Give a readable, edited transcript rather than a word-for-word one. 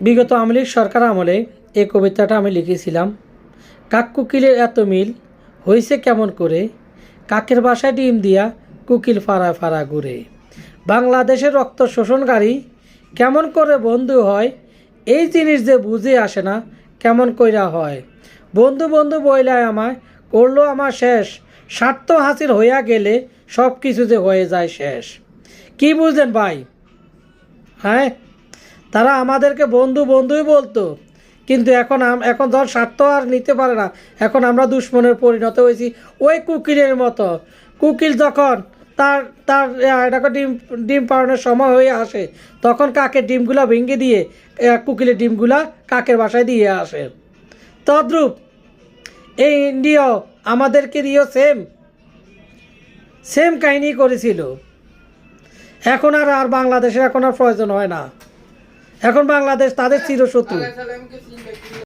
বিগত আওয়ামী লীগ সরকার আমলে এই কবিতাটা আমি লিখেছিলাম। কাক কুকিলের এত মিল হইছে কেমন করে, কাকের বাসায় ডিম দিয়া কুকিল ফাড়া ফাড়া ঘুরে। বাংলাদেশের রক্ত শোষণকারী কেমন করে বন্ধু হয়, এই জিনিস যে বুঝে আসে না কেমন কইরা হয়। বন্ধু বন্ধু বইলায় আমায় করলো আমার শেষ, স্বার্থ হাসিল হইয়া গেলে সব কিছু যে হয়ে যায় শেষ। কি বুঝলেন ভাই? হ্যাঁ, তারা আমাদেরকে বন্ধু বন্ধুই বলতো, কিন্তু এখন এখন ধর স্বার্থ আর নিতে পারে না, এখন আমরা দুশ্মনের পরিণত হয়েছি ওই কুকিলের মতো। কুকিল যখন তার তার এটাকে ডিম ডিম পাড়ানোর সময় হয়ে আসে, তখন কাকের ডিমগুলা ভেঙে দিয়ে কুকিলের ডিমগুলা কাকের বাসায় দিয়ে আসে। তদ্রূপ এই ইন্ডিয়াও আমাদেরকে দিয়েও সেম সেম কাহিনী করেছিল। এখন আর বাংলাদেশের এখন আর প্রয়োজন হয় না, এখন বাংলাদেশ তাদের চিরশত্রু।